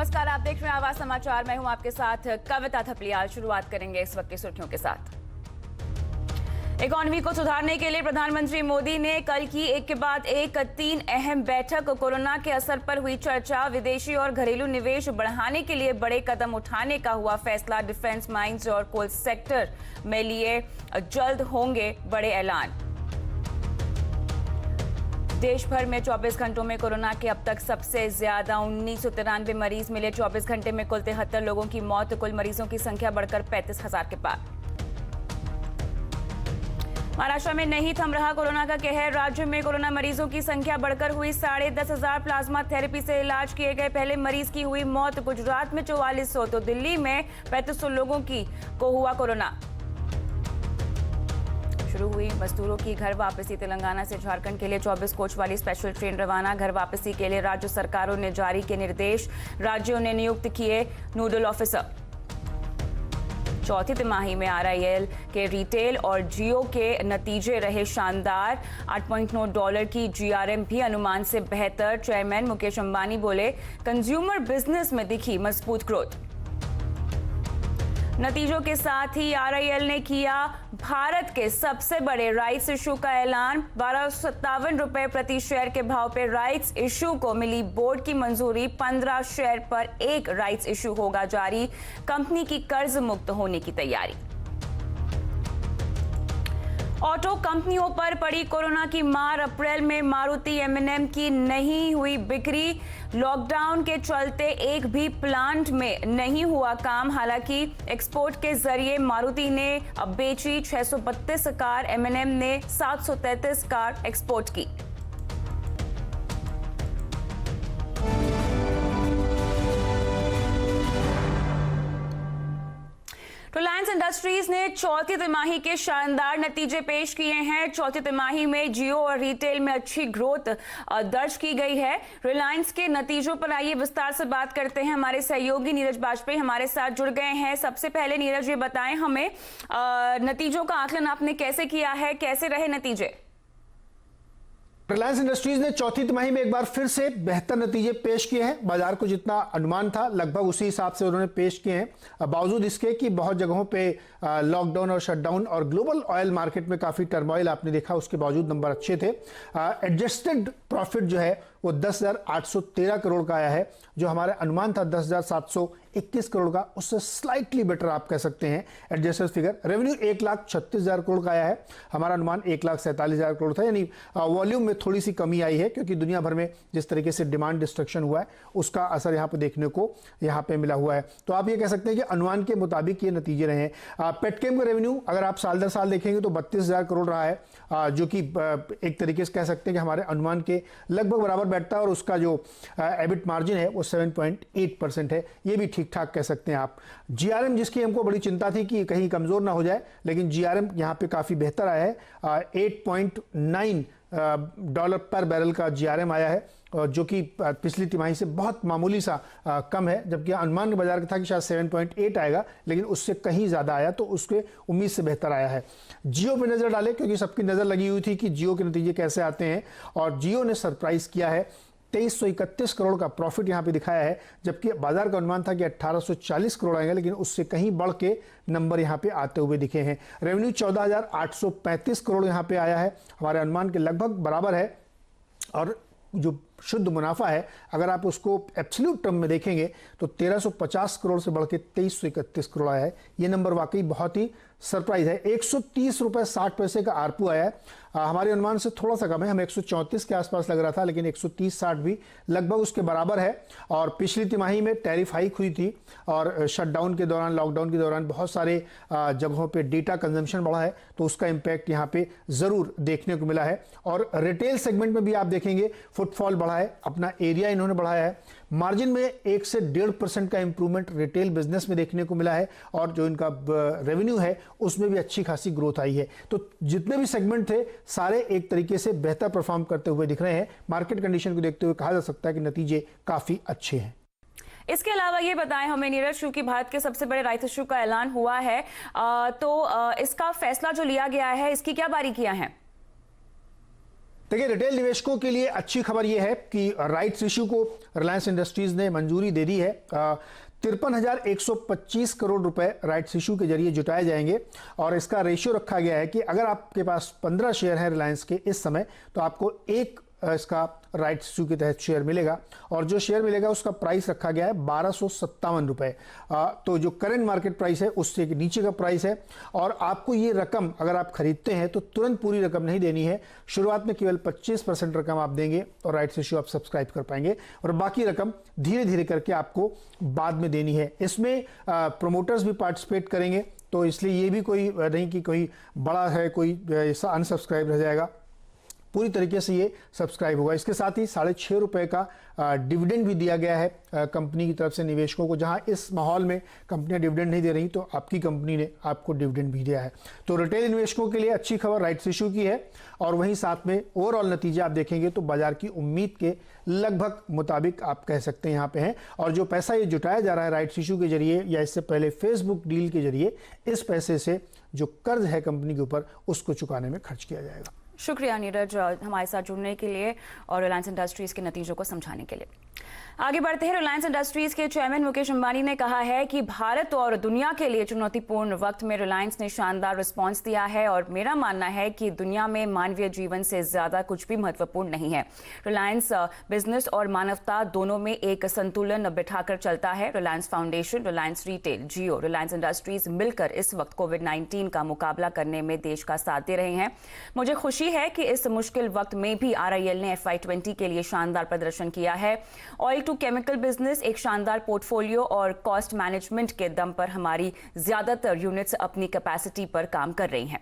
नमस्कार, आप देख रहे हैं आवाज समाचार। मैं हूं आपके साथ कविता थपलियाल। शुरुआत करेंगे इस वक्त की सुर्खियों के साथ। इकोनॉमी को सुधारने के लिए प्रधानमंत्री मोदी ने कल की एक के बाद एक 3 अहम बैठक। कोरोना के असर पर हुई चर्चा, विदेशी और घरेलू निवेश बढ़ाने के लिए बड़े कदम उठाने का हुआ फैसला। डिफेंस, माइंस और कोल सेक्टर में लिए जल्द होंगे बड़े ऐलान। देश भर में 24 घंटों में कोरोना के अब तक सबसे ज्यादा 1993 मरीज मिले। 24 घंटे में कुल 73 लोगों की मौत। कुल मरीजों की संख्या बढ़कर 35,000 के पार। महाराष्ट्र में नहीं थम रहा कोरोना का कहर। राज्य में कोरोना मरीजों की संख्या बढ़कर हुई 10,500। प्लाज्मा थेरेपी से इलाज किए गए पहले मरीज की हुई मौत। गुजरात में 4400 तो दिल्ली में 3500 लोगों को हुआ कोरोना। शुरू हुई मजदूरों की घर वापसी। तेलंगाना से झारखंड के लिए 24 कोच वाली स्पेशल ट्रेन रवाना। घर वापसी के लिए राज्य सरकारों ने जारी किए निर्देश। राज्यों ने नियुक्त किए नोडल ऑफिसर। चौथी तिमाही में आरआईएल के रिटेल और जियो के नतीजे रहे शानदार। $8.9 की जीआरएम भी अनुमान से बेहतर। चेयरमैन मुकेश अंबानी बोले, कंज्यूमर बिजनेस में दिखी मजबूत ग्रोथ। नतीजों के साथ ही आरआईएल ने किया भारत के सबसे बड़े राइट्स इशू का ऐलान। ₹1257 प्रति शेयर के भाव पर राइट्स इशू को मिली बोर्ड की मंजूरी। 15 शेयर पर एक राइट्स इशू होगा जारी। कंपनी की कर्ज मुक्त होने की तैयारी। ऑटो कंपनियों पर पड़ी कोरोना की मार। अप्रैल में मारुति M&M की नहीं हुई बिक्री। लॉकडाउन के चलते एक भी प्लांट में नहीं हुआ काम। हालांकि एक्सपोर्ट के जरिए मारुति ने अब बेची 632 कार। M&M ने 733 कार एक्सपोर्ट की। रिलायंस इंडस्ट्रीज ने चौथी तिमाही के शानदार नतीजे पेश किए हैं। चौथी तिमाही में जियो और रिटेल में अच्छी ग्रोथ दर्ज की गई है। रिलायंस के नतीजों पर आइए विस्तार से बात करते हैं। हमारे सहयोगी नीरज बाजपेयी हमारे साथ जुड़ गए हैं। सबसे पहले नीरज, ये बताएं हमें नतीजों का आकलन आपने कैसे किया है, कैसे रहे नतीजे? रिलायंस इंडस्ट्रीज ने चौथी तिमाही में एक बार फिर से बेहतर नतीजे पेश किए हैं। बाजार को जितना अनुमान था लगभग उसी हिसाब से उन्होंने पेश किए हैं। बावजूद इसके कि बहुत जगहों पे लॉकडाउन और शटडाउन और ग्लोबल ऑयल मार्केट में काफी टर्मोइल आपने देखा, उसके बावजूद नंबर अच्छे थे। एडजस्टेड प्रॉफिट जो है वो 10,813 करोड़ का आया है, जो हमारा अनुमान था 10,721 करोड़ का, उससे स्लाइटली बेटर आप कह सकते हैं एडजस्टेड फिगर। रेवेन्यू 1,36,000 करोड़ का आया है, हमारा अनुमान 1,47,000 करोड़ था। यानी वॉल्यूम में थोड़ी सी कमी आई है, क्योंकि दुनिया भर में जिस तरीके से डिमांड डिस्ट्रक्शन हुआ है उसका असर यहाँ पे देखने को यहाँ पे मिला हुआ है। तो आप ये कह सकते हैं कि अनुमान के मुताबिक ये नतीजे रहे हैं। पेटकेम का रेवेन्यू अगर आप साल दर साल देखेंगे तो 32,000 करोड़ रहा है, जो कि एक तरीके से कह सकते हैं कि हमारे अनुमान के लगभग बराबर बैठता है। और उसका जो एबिट मार्जिन है वो 7.8% है, ये भी ठीक ठाक कह सकते हैं आप। जीआरएम, जिसकी हमको बड़ी चिंता थी कि कहीं कमजोर ना हो जाए, लेकिन जीआरएम यहाँ पे काफी बेहतर आया है। $8.9 पर बैरल का जीआरएम आया है, जो कि पिछली तिमाही से बहुत मामूली सा कम है। जबकि अनुमान बाजार का था कि शायद 7.8 आएगा, लेकिन उससे कहीं ज्यादा आया, तो उसके उम्मीद से बेहतर आया है। जियो पे नजर डालें, क्योंकि सबकी नजर लगी हुई थी कि जियो के नतीजे कैसे आते हैं, और जियो ने सरप्राइज किया है। 2331 करोड़ का प्रॉफिट यहाँ पे दिखाया है, जबकि बाजार का अनुमान था कि 1840 करोड़ आएंगे, लेकिन उससे कहीं बढ़ के नंबर यहाँ पे आते हुए दिखे हैं। रेवेन्यू 14,835 करोड़ यहाँ पे आया है, हमारे अनुमान के लगभग बराबर है। और जो शुद्ध मुनाफा है, अगर आप उसको एब्सोल्यूट टर्म में देखेंगे तो 1350 करोड़ से बढ़ के 2331 करोड़ आया है। ये नंबर वाकई बहुत ही सरप्राइज है। 130 रुपए 60 पैसे का आरपू आया है, हमारे अनुमान से थोड़ा सा कम है, हमें 134 के आसपास लग रहा था, लेकिन 130-60 भी लगभग उसके बराबर है। और पिछली तिमाही में टैरिफ हाइक हुई थी, और शटडाउन के दौरान, लॉकडाउन के दौरान बहुत सारे जगहों पे डेटा कंजम्पशन बढ़ा है, तो उसका इम्पैक्ट यहाँ पे जरूर देखने को मिला है। और रिटेल सेगमेंट में भी आप देखेंगे फुटफॉल बढ़ा है, अपना एरिया इन्होंने बढ़ाया है। मार्जिन में 1 से 1.5% का इंप्रूवमेंट रिटेल बिजनेस में देखने को मिला है, और जो इनका रेवेन्यू है उसमें भी अच्छी खासी ग्रोथ आई है। तो जितने भी सेगमेंट थे सारे एक तरीके से बेहतर परफॉर्म करते हुए दिख रहे हैं। मार्केट कंडीशन को देखते हुए कहा जा सकता है कि नतीजे काफी अच्छे हैं। इसके अलावा ये बताएं हमें नीरज, क्योंकि भारत के सबसे बड़े राइट्स इशू का ऐलान हुआ है, तो इसका फैसला जो लिया गया है, इसकी क्या बारीकियां हैं? देखिए, रिटेल निवेशकों के लिए अच्छी खबर यह है कि राइट्स इश्यू को रिलायंस इंडस्ट्रीज ने मंजूरी दे दी है। 53,125 करोड़ रुपए राइट्स इशू के जरिए जुटाए जाएंगे और इसका रेशियो रखा गया है कि अगर आपके पास 15 शेयर हैं रिलायंस के इस समय, तो आपको एक इसका राइट्स इशू के तहत शेयर मिलेगा और जो शेयर मिलेगा उसका प्राइस रखा गया है 1257 रुपए। तो जो करंट मार्केट प्राइस है उससे नीचे का प्राइस है और आपको ये रकम अगर आप खरीदते हैं तो तुरंत पूरी रकम नहीं देनी है। शुरुआत में केवल 25% रकम आप देंगे और राइट्स इशू आप सब्सक्राइब कर पाएंगे और बाकी रकम धीरे धीरे करके आपको बाद में देनी है। इसमें प्रोमोटर्स भी पार्टिसिपेट करेंगे, तो इसलिए ये भी कोई नहीं कि कोई बड़ा है कोई अनसब्सक्राइब रह जाएगा, पूरी तरीके से ये सब्सक्राइब होगा। इसके साथ ही 6.5 रुपए का डिविडेंड भी दिया गया है कंपनी की तरफ से निवेशकों को। जहां इस माहौल में कंपनियां डिविडेंड नहीं दे रही, तो आपकी कंपनी ने आपको डिविडेंड भी दिया है। तो रिटेल निवेशकों के लिए अच्छी खबर राइट्स इशू की है और वहीं साथ में ओवरऑल नतीजे आप देखेंगे तो बाजार की उम्मीद के लगभग मुताबिक आप कह सकते हैं यहाँ पे हैं। और जो पैसा ये जुटाया जा रहा है राइट्स इशू के जरिए या इससे पहले फेसबुक डील के जरिए, इस पैसे से जो कर्ज है कंपनी के ऊपर उसको चुकाने में खर्च किया जाएगा। शुक्रिया नीरज हमारे साथ जुड़ने के लिए और रिलायंस इंडस्ट्रीज के नतीजों को समझाने के लिए। आगे बढ़ते हैं। रिलायंस इंडस्ट्रीज के चेयरमैन मुकेश अंबानी ने कहा है कि भारत और दुनिया के लिए चुनौतीपूर्ण वक्त में रिलायंस ने शानदार रिस्पांस दिया है और मेरा मानना है कि दुनिया में मानवीय जीवन से ज्यादा कुछ भी महत्वपूर्ण नहीं है। रिलायंस बिजनेस और मानवता दोनों में एक संतुलन बिठाकर चलता है। रिलायंस फाउंडेशन, रिलायंस रिटेल, जियो, रिलायंस इंडस्ट्रीज मिलकर इस वक्त कोविड-19 का मुकाबला करने में देश का साथ दे रहे हैं। मुझे खुशी है कि इस मुश्किल वक्त में भी RIL ने FY20 के लिए शानदार प्रदर्शन किया है। ऑयल टू केमिकल बिजनेस एक शानदार पोर्टफोलियो और कॉस्ट मैनेजमेंट के दम पर हमारी ज्यादातर यूनिट्स अपनी कैपेसिटी पर काम कर रही हैं।